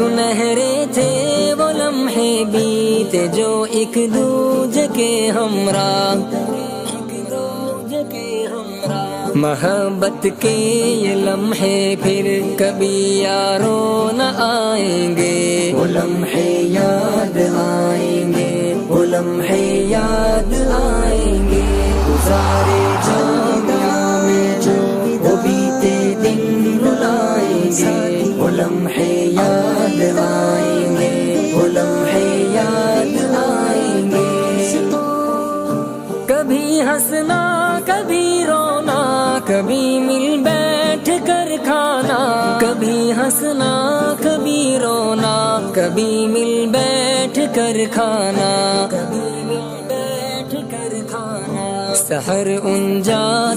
سنہرے تھے وہ لمحے بیتے جو ایک دوجے کے ہمراہ، محبت کے یہ لمحے پھر کبھی یاروں نہ آئیں گے، وہ لمحے یاد آئیں گے، وہ لمحے یاد آئیں گے، گزارے جامعہ میں جو وہ بیتے دن رلائیں گے، وہ لمحے یاد آئیں گے، وہ لمحے یاد آئیں گے، کبھی ہنسنا کبھی رونا، کبھی مل بیٹھ کر کھانا، کبھی ہنسنا کبھی رونا، کبھی مل بیٹھ کر کھانا، کبھی مل بیٹھ کر کھانا، سحر ان جا